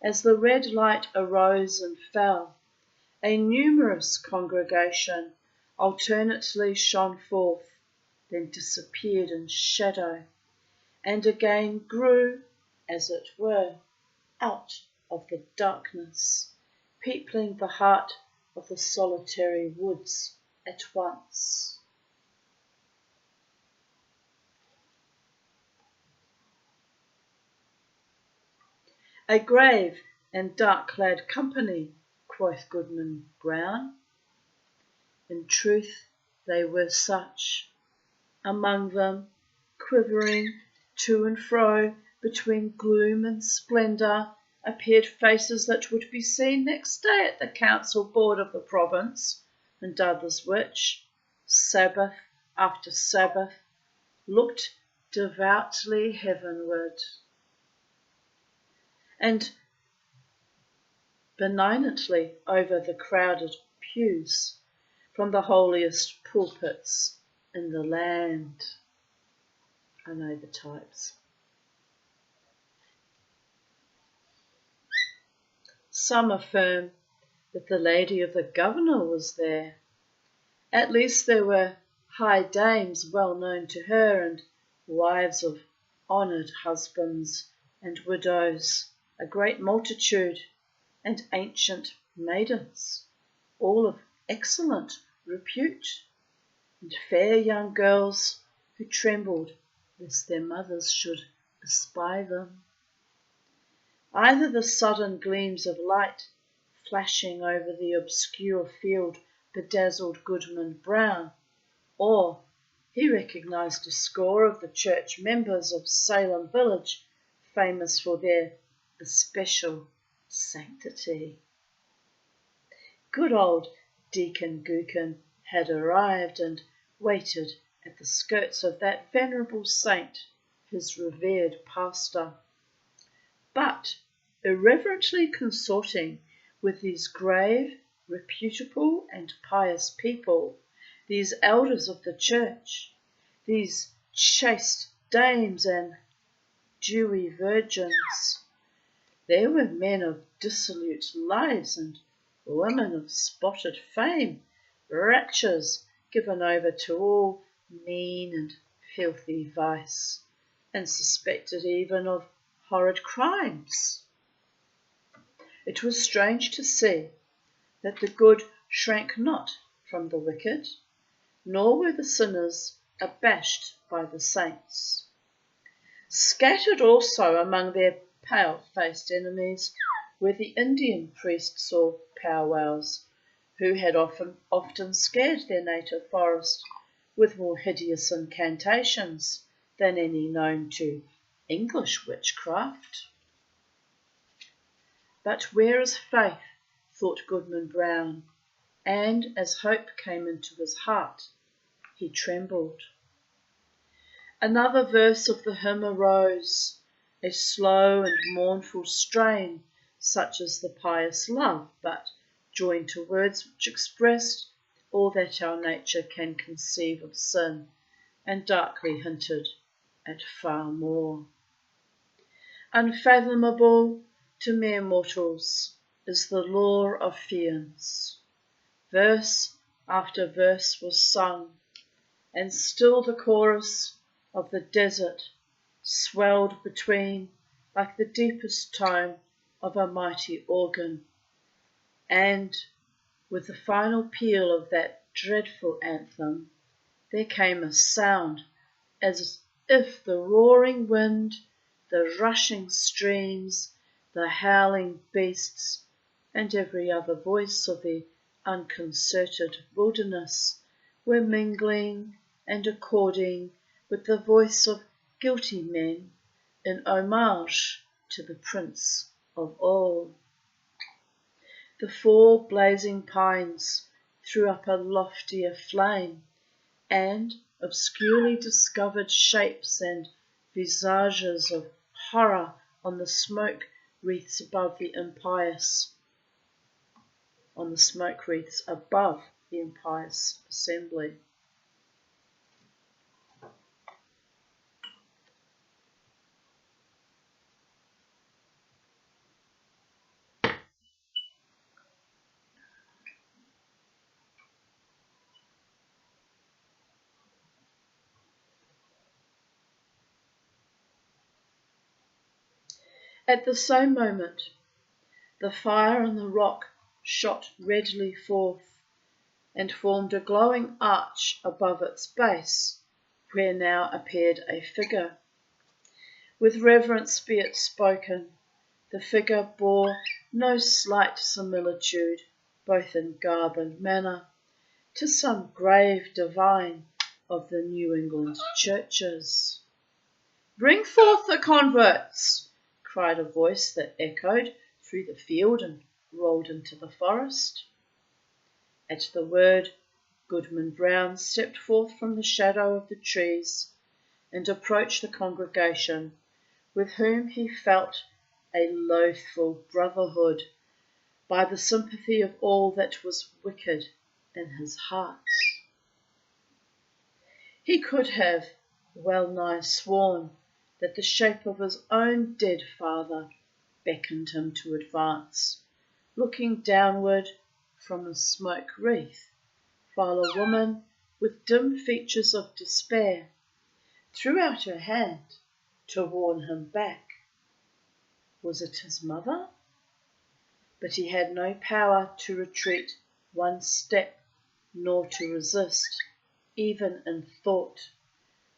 As the red light arose and fell, a numerous congregation alternately shone forth, then disappeared in shadow, and again grew, as it were, out of the darkness, peopling the heart of the solitary woods at once. A grave and dark-clad company, quoth Goodman Brown. In truth they were such. Among them, quivering to and fro between gloom and splendour, appeared faces that would be seen next day at the council board of the province, and others which, Sabbath after Sabbath, looked devoutly heavenward, and benignantly over the crowded pews from the holiest pulpits in the land. I know the types. Some affirm that the lady of the governor was there. At least there were high dames well known to her, and wives of honoured husbands, and widows, a great multitude, and ancient maidens, all of excellent repute, and fair young girls who trembled lest their mothers should espy them. Either the sudden gleams of light flashing over the obscure field bedazzled Goodman Brown, or he recognised a score of the church members of Salem village, famous for their especial sanctity. Good old Deacon Gookin had arrived and waited at the skirts of that venerable saint his revered pastor. But irreverently consorting with these grave, reputable, and pious people, these elders of the church, these chaste dames and dewy virgins, there were men of dissolute lives and women of spotted fame, wretches given over to all mean and filthy vice, and suspected even of horrid crimes. It was strange to see that the good shrank not from the wicked, nor were the sinners abashed by the saints. Scattered also among their pale-faced enemies were the Indian priests or powwows, who had often scared their native forest with more hideous incantations than any known to English witchcraft. But where is faith, thought Goodman Brown, and as hope came into his heart, he trembled. Another verse of the hymn arose, a slow and mournful strain, such as the pious love, but joined to words which expressed all that our nature can conceive of sin, and darkly hinted at far more. Unfathomable to mere mortals is the lore of fiends. Verse after verse was sung, and still the chorus of the desert swelled between like the deepest tone of a mighty organ, and with the final peal of that dreadful anthem there came a sound as if the roaring wind, the rushing streams, the howling beasts, and every other voice of the unconcerted wilderness were mingling and according with the voice of guilty men in homage to the Prince of all. The 4 blazing pines threw up a loftier flame, and obscurely discovered shapes and visages of horror on the smoke wreaths above the impious assembly. At the same moment, the fire on the rock shot redly forth, and formed a glowing arch above its base, where now appeared a figure. With reverence be it spoken, the figure bore no slight similitude, both in garb and manner, to some grave divine of the New England churches. "Bring forth the converts!" cried a voice that echoed through the field and rolled into the forest. At the word, Goodman Brown stepped forth from the shadow of the trees and approached the congregation, with whom he felt a loathful brotherhood by the sympathy of all that was wicked in his heart. He could have well nigh sworn that the shape of his own dead father beckoned him to advance, looking downward from a smoke wreath, while a woman with dim features of despair threw out her hand to warn him back. Was it his mother? But he had no power to retreat one step, nor to resist, even in thought,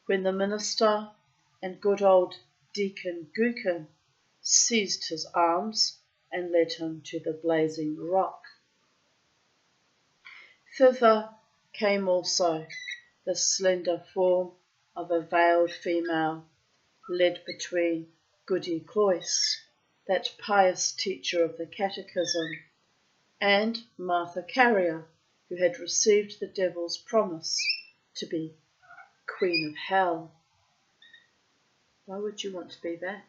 when the minister and good old Deacon Gookin seized his arms and led him to the blazing rock. Thither came also the slender form of a veiled female, led between Goody Cloyce, that pious teacher of the catechism, and Martha Carrier, who had received the devil's promise to be Queen of Hell. Why would you want to be that?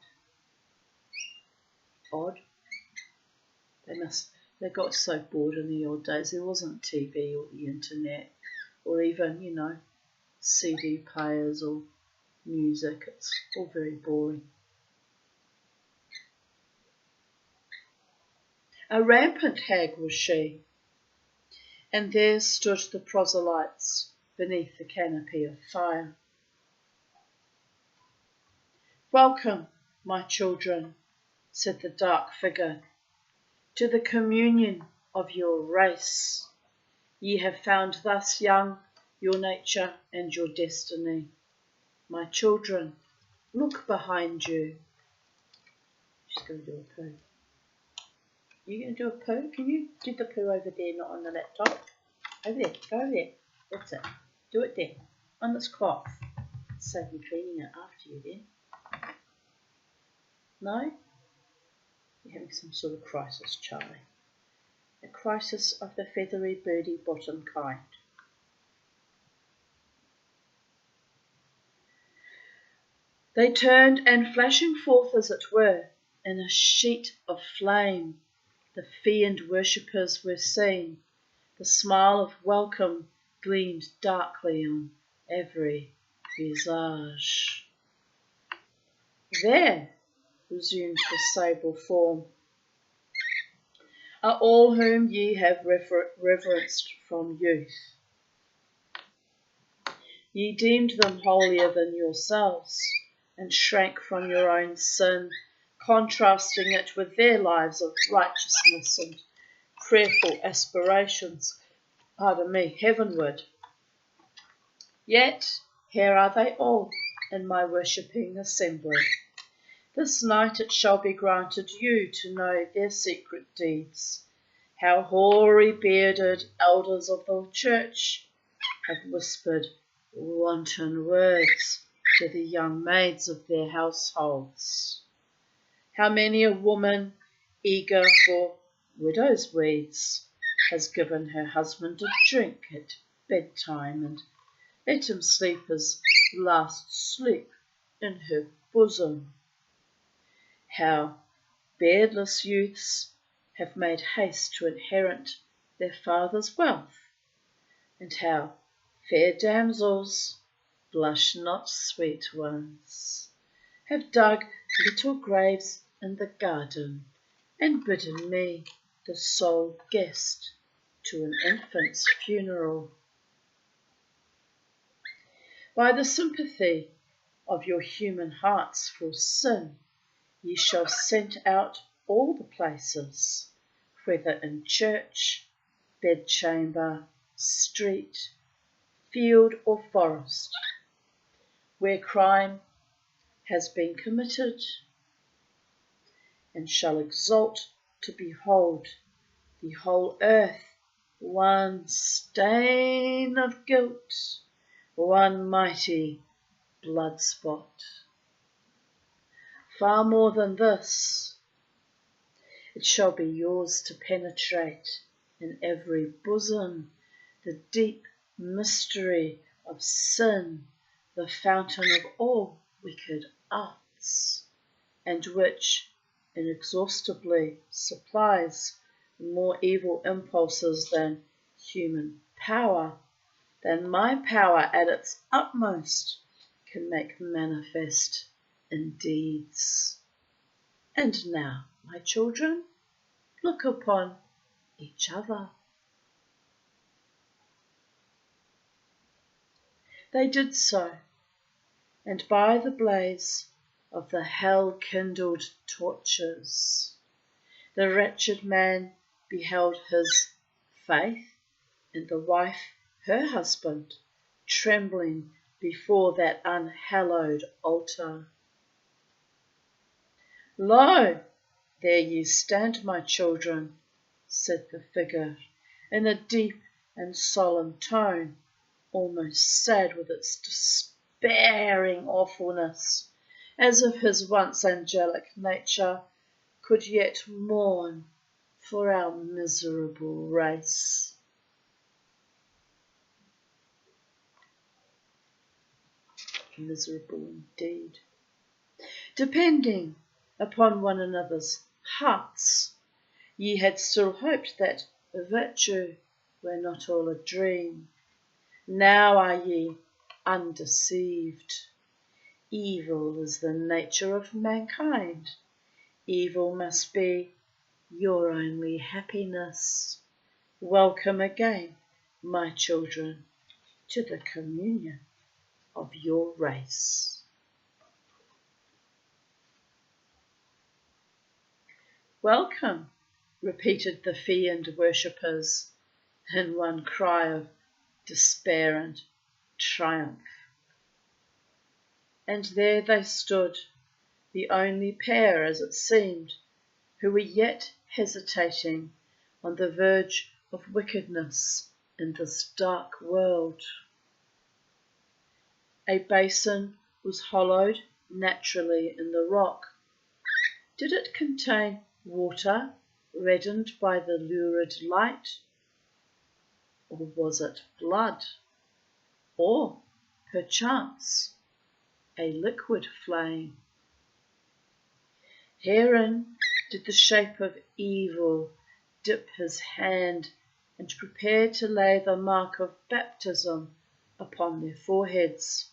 Odd. They got so bored in the old days. There wasn't TV or the internet or even, CD players or music. It's all very boring. A rampant hag was she, and there stood the proselytes beneath the canopy of fire. Welcome, my children, said the dark figure, to the communion of your race. Ye have found thus young your nature and your destiny. My children, look behind you. She's going to do a poo. You going to do a poo? Can you do the poo over there, not on the laptop? Over there, go over there. That's it. Do it there, on this cloth. Save me cleaning it after you then. No? You're having some sort of crisis, Charlie. A crisis of the feathery birdie bottom kind. They turned, and flashing forth as it were, in a sheet of flame, the fiend worshippers were seen. The smile of welcome gleamed darkly on every visage. There, resumed the sable form, are all whom ye have reverenced from youth. Ye deemed them holier than yourselves, and shrank from your own sin, contrasting it with their lives of righteousness and prayerful aspirations, heavenward. Yet here are they all in my worshipping assembly. This night it shall be granted you to know their secret deeds, how hoary-bearded elders of the church have whispered wanton words to the young maids of their households. How many a woman, eager for widow's weeds, has given her husband a drink at bedtime and let him sleep his last sleep in her bosom. How beardless youths have made haste to inherit their father's wealth, and how fair damsels, blush not sweet ones, have dug little graves in the garden and bidden me the sole guest to an infant's funeral. By the sympathy of your human hearts for sin, ye shall scent out all the places, whether in church, bedchamber, street, field or forest, where crime has been committed, and shall exult to behold the whole earth one stain of guilt, one mighty blood spot. Far more than this, it shall be yours to penetrate in every bosom the deep mystery of sin, the fountain of all wicked arts, and which inexhaustibly supplies more evil impulses than human power, than my power at its utmost can make manifest in deeds. And now, my children, look upon each other. They did so, and by the blaze of the hell-kindled torches, the wretched man beheld his faith, and the wife her husband, trembling before that unhallowed altar. Lo, there ye stand, my children, said the figure, in a deep and solemn tone, almost sad with its despairing awfulness, as if his once angelic nature could yet mourn for our miserable race. Miserable indeed. depending upon one another's hearts, ye had still hoped that virtue were not all a dream. Now are ye undeceived. Evil is the nature of mankind. Evil must be your only happiness. Welcome again, my children, to the communion of your race. Welcome, repeated the fiend worshippers in one cry of despair and triumph. And there they stood, the only pair, as it seemed, who were yet hesitating on the verge of wickedness in this dark world. A basin was hollowed naturally in the rock. Did it contain water reddened by the lurid light? Or was it blood? Or, perchance, a liquid flame? Herein did the shape of evil dip his hand and prepare to lay the mark of baptism upon their foreheads,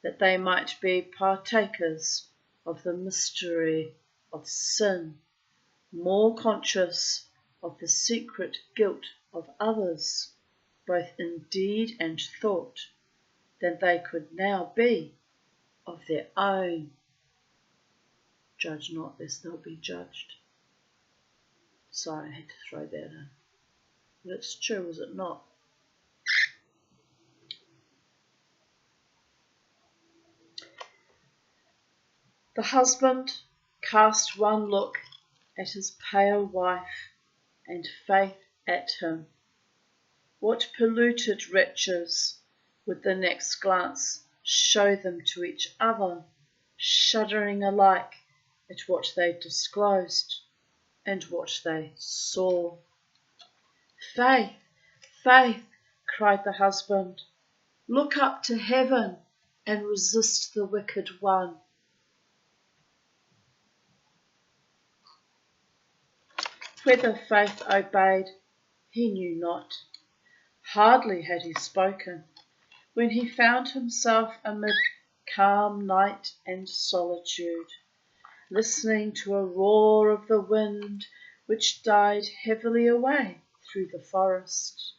that they might be partakers of the mystery of sin, more conscious of the secret guilt of others, both in deed and thought, than they could now be of their own. Judge not, lest thou be judged. Sorry, I had to throw that in. But it's true, is it not? The husband cast one look at his pale wife, and Faith at him. What polluted wretches would the next glance show them to each other, shuddering alike at what they disclosed and what they saw. Faith, Faith, cried the husband, look up to heaven and resist the wicked one. Whether Faith obeyed, he knew not. Hardly had he spoken, when he found himself amid calm night and solitude, listening to a roar of the wind which died heavily away through the forest.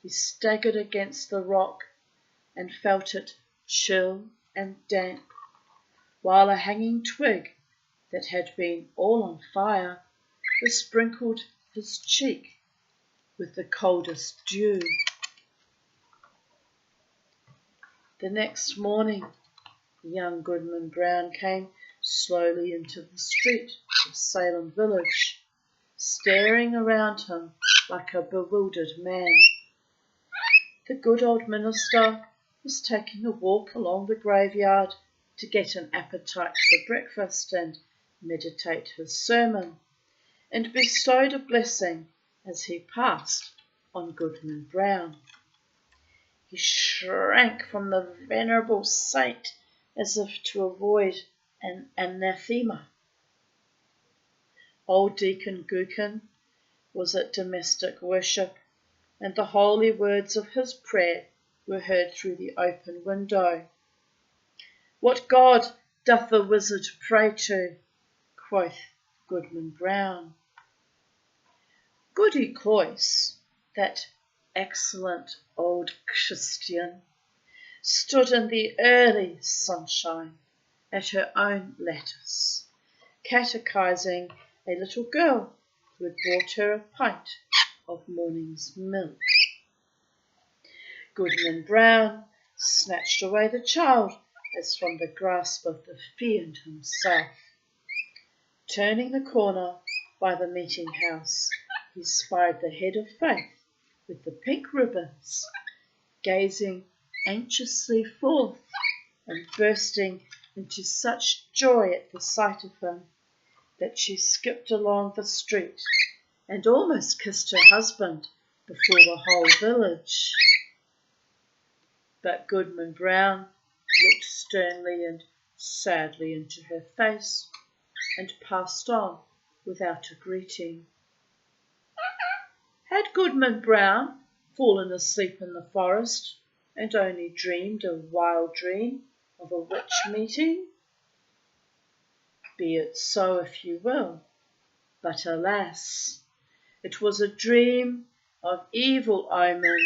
He staggered against the rock and felt it chill and damp, while a hanging twig that had been all on fire besprinkled his cheek with the coldest dew. The next morning, young Goodman Brown came slowly into the street of Salem village, staring around him like a bewildered man. The good old minister was taking a walk along the graveyard to get an appetite for breakfast and meditate his sermon, and bestowed a blessing as he passed on Goodman Brown. He shrank from the venerable saint as if to avoid an anathema. Old Deacon Gookin was at domestic worship, and the holy words of his prayer were heard through the open window. What God doth the wizard pray to? Quoth Goodman Brown. Goody Cloyce, that excellent old Christian, stood in the early sunshine at her own lattice, catechizing a little girl who had brought her a pint of morning's milk. Goodman Brown snatched away the child as from the grasp of the fiend himself. Turning the corner by the meeting house, he spied the head of Faith with the pink ribbons, gazing anxiously forth and bursting into such joy at the sight of him that she skipped along the street and almost kissed her husband before the whole village. But Goodman Brown looked sternly and sadly into her face and passed on without a greeting. Had Goodman Brown fallen asleep in the forest and only dreamed a wild dream of a witch meeting? Be it so if you will, but alas, it was a dream of evil omen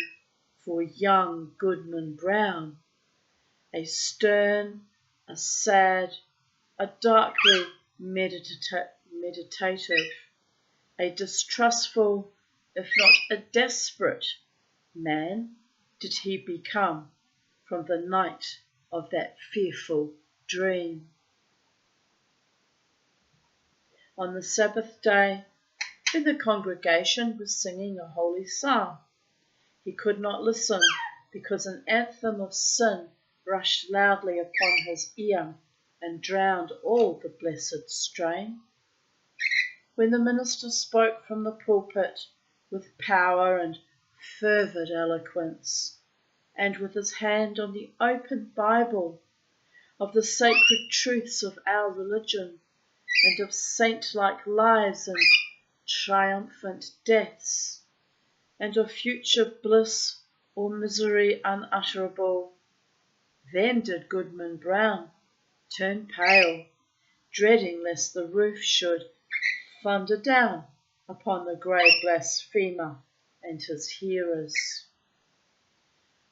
for young Goodman Brown, a stern, a sad, a darkly meditative, a distrustful, if not a desperate man did he become from the night of that fearful dream. On the Sabbath day, when the congregation was singing a holy psalm, he could not listen because an anthem of sin rushed loudly upon his ear and drowned all the blessed strain. When the minister spoke from the pulpit with power and fervid eloquence, and with his hand on the open Bible of the sacred truths of our religion and of saint-like lives and triumphant deaths, and of future bliss or misery unutterable, then did Goodman Brown turn pale, dreading lest the roof should thunder down upon the grey blasphemer and his hearers.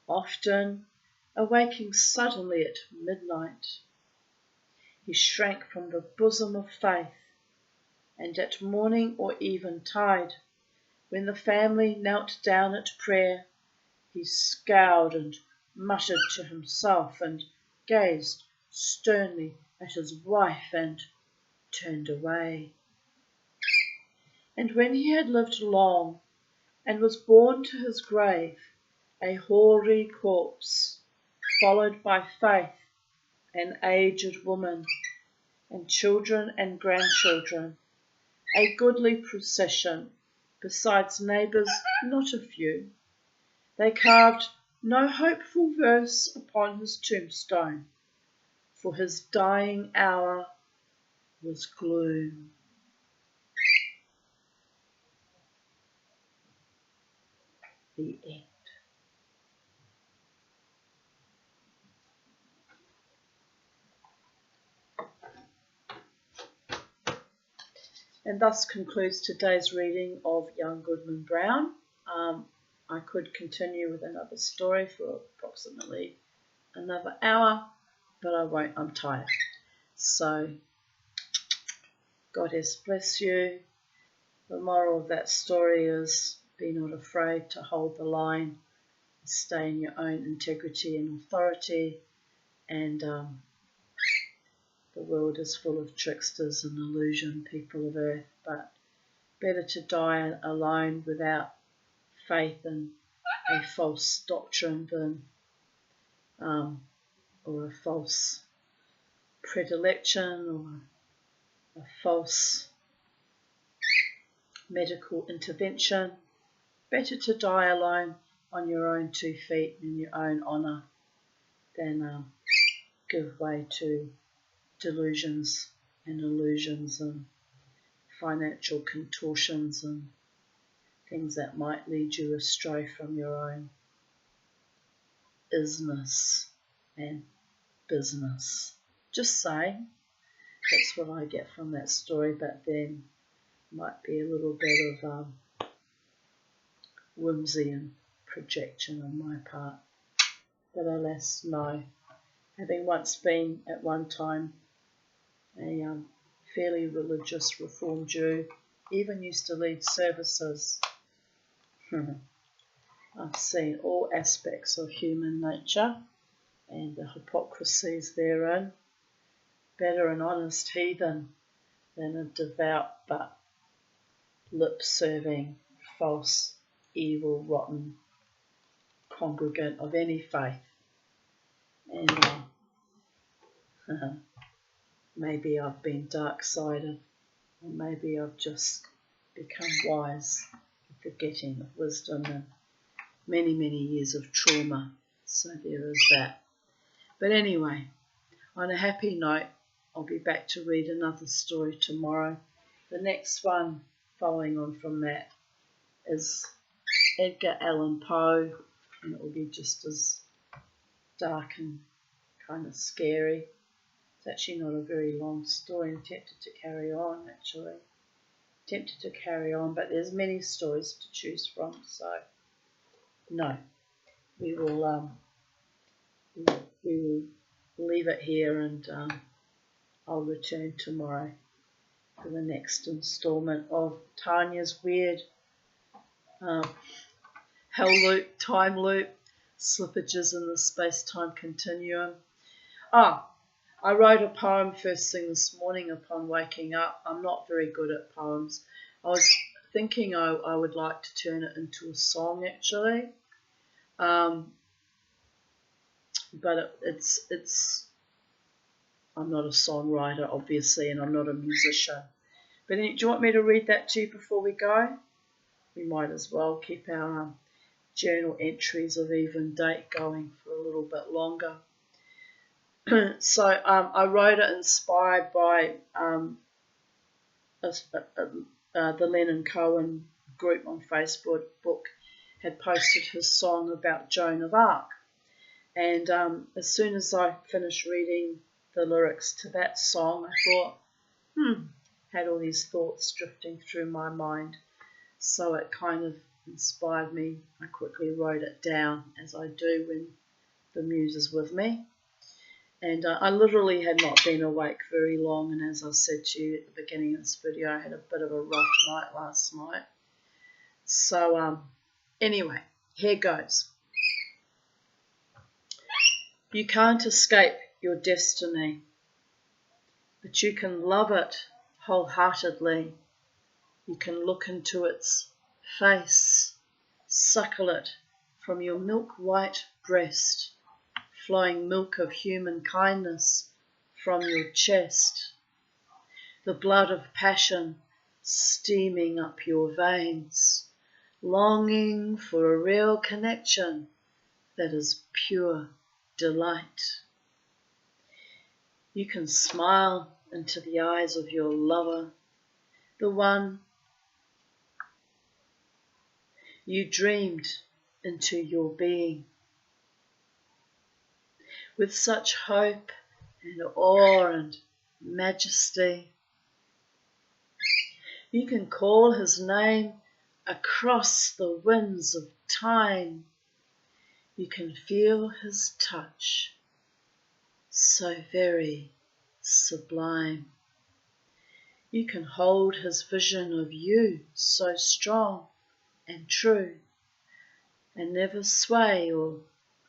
Often, awaking suddenly at midnight, he shrank from the bosom of faith, and at morning or eventide, when the family knelt down at prayer, he scowled and muttered to himself and gazed sternly at his wife and turned away. And when he had lived long and was borne to his grave, a hoary corpse, followed by Faith, an aged woman, and children and grandchildren, a goodly procession, besides neighbours not a few, they carved no hopeful verse upon his tombstone, for his dying hour was gloom. The end. And thus concludes today's reading of Young Goodman Brown. I could continue with another story for approximately another hour, but I won't, I'm tired. So, Goddess bless you. The moral of that story is be not afraid to hold the line, stay in your own integrity and authority, and the world is full of tricksters and illusion, people of earth, but better to die alone without faith in a false doctrine than or a false predilection or a false medical intervention. Better to die alone on your own 2 feet in your own honour than give way to delusions and illusions and financial contortions and things that might lead you astray from your own isness and business. Just saying, that's what I get from that story, but then might be a little bit of whimsy and projection on my part. But alas, no. Having once been at one time a fairly religious Reformed Jew, even used to lead services, I've seen all aspects of human nature and the hypocrisies therein. Better an honest heathen than a devout but lip-serving, false, evil, rotten congregant of any faith. And maybe I've been dark-sided, or maybe I've just become wise with the getting of wisdom and many, many years of trauma. So there is that. But anyway, On a happy note, I'll be back to read another story tomorrow. The next one, following on from that, is Edgar Allan Poe, and it will be just as dark and kind of scary. It's actually not a very long story. I'm tempted to carry on, but there's many stories to choose from, so no, we will leave it here, and I'll return tomorrow for the next instalment of Tanya's weird hell loop, time loop, slippages in the space-time continuum. I wrote a poem first thing this morning upon waking up. I'm not very good at poems. I was thinking I would like to turn it into a song, actually. But I'm not a songwriter, obviously, and I'm not a musician. But do you want me to read that to you before we go? We might as well keep our journal entries of even date going for a little bit longer. So I wrote it inspired by the Lennon Cohen group on Facebook had posted his song about Joan of Arc. And as soon as I finished reading the lyrics to that song, I thought, had all these thoughts drifting through my mind. So it kind of inspired me. I quickly wrote it down, as I do when the muse is with me. And I literally had not been awake very long, and as I said to you at the beginning of this video, I had a bit of a rough night last night. So anyway, here goes. You can't escape your destiny, but you can love it wholeheartedly. You can look into its face, suckle it from your milk-white breast, flowing milk of human kindness from your chest, the blood of passion steaming up your veins, longing for a real connection that is pure delight. You can smile into the eyes of your lover, the one you dreamed into your being, with such hope and awe and majesty. You can call his name across the winds of time. You can feel his touch, so very sublime. You can hold his vision of you, so strong and true, and never sway or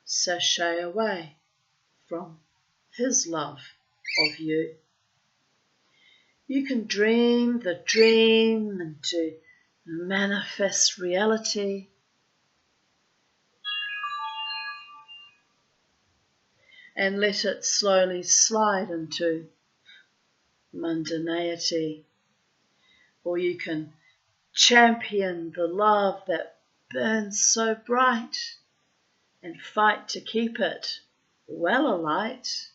sashay away from his love of you. You can dream the dream into manifest reality. And let it slowly slide into mundanity. Or you can champion the love that burns so bright and fight to keep it well alight,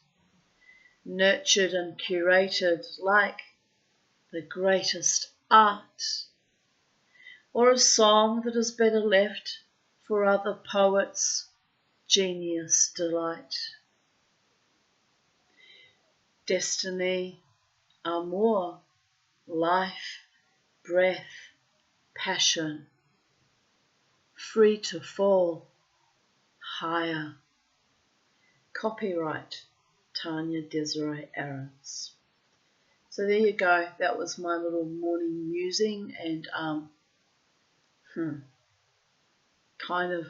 nurtured and curated like the greatest art, or a song that is better left for other poets' genius delight. Destiny, amour, life, breath, passion, free to fall higher. Copyright, Tanya Desiree Aarons. So there you go. That was my little morning musing, and kind of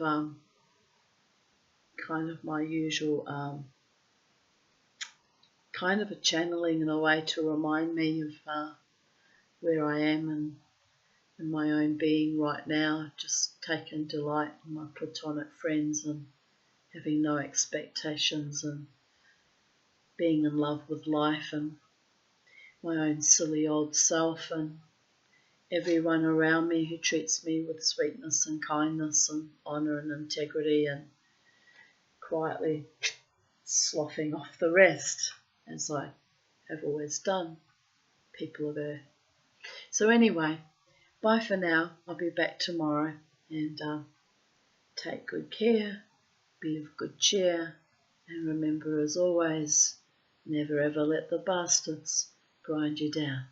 my usual kind of a channeling in a way to remind me of where I am in my own being right now, just taking delight in my platonic friends and having no expectations and being in love with life and my own silly old self and everyone around me who treats me with sweetness and kindness and honour and integrity, and quietly sloughing off the rest. as I have always done, people of Earth. So anyway, bye for now. I'll be back tomorrow, and take good care, be of good cheer, and remember, as always, never ever let the bastards grind you down.